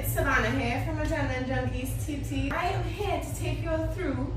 it's Savannah here from Adrenaline Junkies TT. I am here to take you all through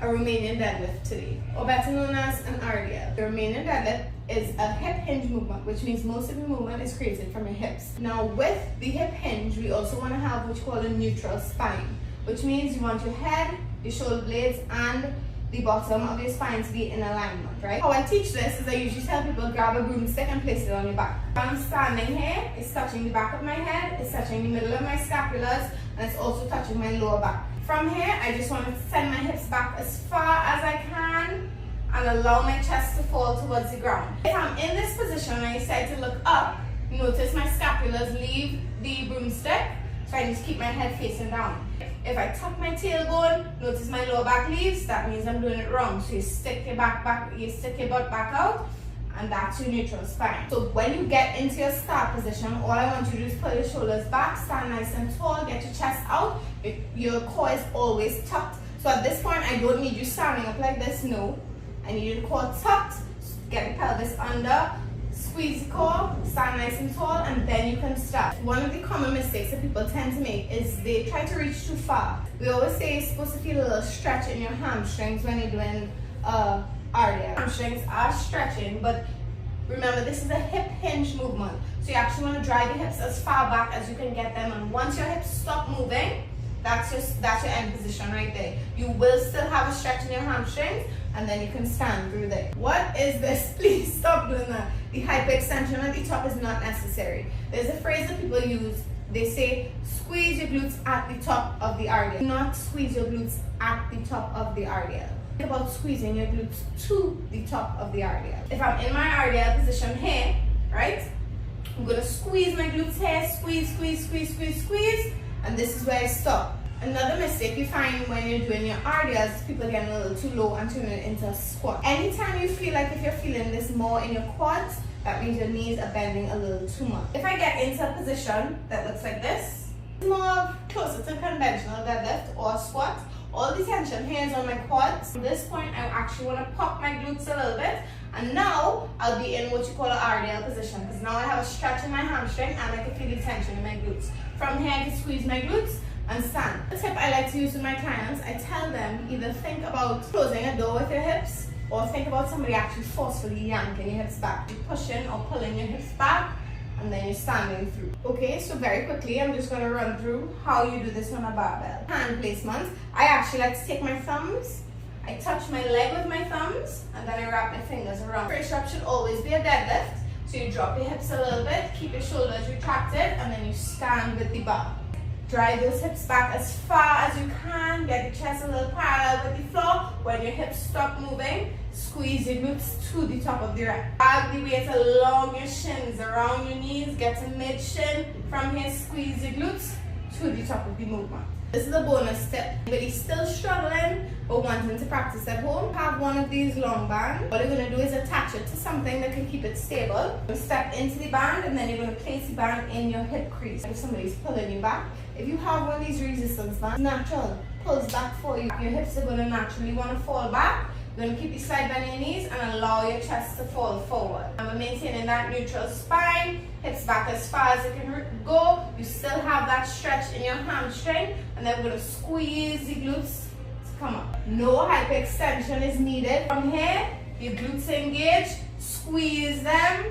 a Romanian deadlift today, or better known as an RDL. The Romanian deadlift is a hip hinge movement, which means most of the movement is created from your hips. Now with the hip hinge, we also want to have what you call a neutral spine, which means you want your head, your shoulder blades, and the bottom of your spine to be in alignment, right? How I teach this is I usually tell people grab a broomstick and place it on your back. I'm standing here, it's touching the back of my head, it's touching the middle of my scapulas, and it's also touching my lower back. From here, I just want to send my hips back as far as I can and allow my chest to fall towards the ground. If I'm in this position and I decide to look up, notice my scapulas leave the broomstick, so I need to keep my head facing down. If I tuck my tailbone, notice my lower back leaves, that means I'm doing it wrong. So you stick your you stick your butt back out, and that's your neutral spine. So when you get into your start position, all I want you to do is pull your shoulders back, stand nice and tall, get your chest out, your core is always tucked. So at this point, I don't need you standing up like this, no. I need your core tucked, get the pelvis under, squeeze the core, stand nice and tall, and then you can start. One of the common mistakes that people tend to make is they try to reach too far. We always say you're supposed to feel a little stretch in your hamstrings when you're doing RDL. Hamstrings are stretching, but remember this is a hip hinge movement. So you actually want to drive your hips as far back as you can get them, and once your hips stop moving, that's your end position right there. You will still have a stretch in your hamstrings, and then you can stand through there. What is this? Please stop doing that. The hyperextension at the top is not necessary. There's a phrase that people use. They say, squeeze your glutes at the top of the RDL. Do not squeeze your glutes at the top of the RDL. Think about squeezing your glutes to the top of the RDL. If I'm in my RDL position here, right, I'm gonna squeeze my glutes here, squeeze, squeeze, squeeze, squeeze, squeeze, and this is where I stop. Another mistake you find when you're doing your RDLs is people getting a little too low and turning it into a squat. Anytime you feel like if you're feeling this more in your quads, that means your knees are bending a little too much. If I get into a position that looks like this, more closer to conventional deadlift or squat, all the tension here is on my quads. At this point, I actually want to pop my glutes a little bit, and now I'll be in what you call an RDL position, because now I have a stretch in my hamstring and I can feel the tension in my glutes. From here, I can squeeze my glutes and stand. The tip I like to use with my clients, I tell them either think about closing a door with your hips, or think about somebody actually forcefully yanking your hips back. You're pushing or pulling your hips back, and then you're standing through. Okay, so very quickly, I'm just gonna run through how you do this on a barbell. Hand placement. I actually like to take my thumbs, I touch my leg with my thumbs, and then I wrap my fingers around. First rep should always be a deadlift. So you drop your hips a little bit, keep your shoulders retracted, and then you stand with the bar. Drive those hips back as far as you can, get the chest a little parallel with the floor. When your hips stop moving, squeeze your glutes to the top of the rack. Drag the weight along your shins, around your knees, get to mid-shin. From here, squeeze your glutes to the top of the movement. This is a bonus tip. Anybody still struggling but wanting to practice at home, have one of these long bands. What you're going to do is attach it to something that can keep it stable. You step into the band, and then you're going to place the band in your hip crease. If somebody's pulling you back, if you have one of these resistance bands, natural, pulls back for you. Your hips are going to naturally want to fall back. You're going to keep the slide bend in your knees and allow your chest to fall forward. And we're maintaining that neutral spine, hips back as far as it can go. You still have that stretch in your hamstring, and then we're going to squeeze the glutes to come up. No hyperextension is needed. From here, your glutes engage, squeeze them,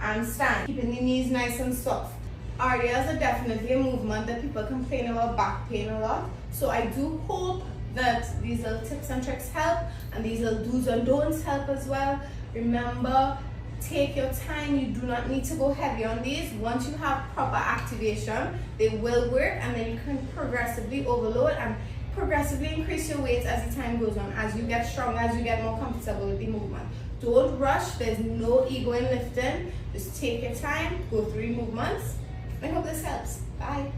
and stand. Keeping the knees nice and soft. RDLs are definitely a movement that people complain about back pain a lot. So I do hope that these little tips and tricks help, and these little do's and don'ts help as well. Remember, take your time. You do not need to go heavy on these. Once you have proper activation, they will work, and then you can progressively overload and progressively increase your weight as the time goes on, as you get stronger, as you get more comfortable with the movement. Don't rush. There's no ego in lifting. Just take your time, go through your movements. I hope this helps. Bye.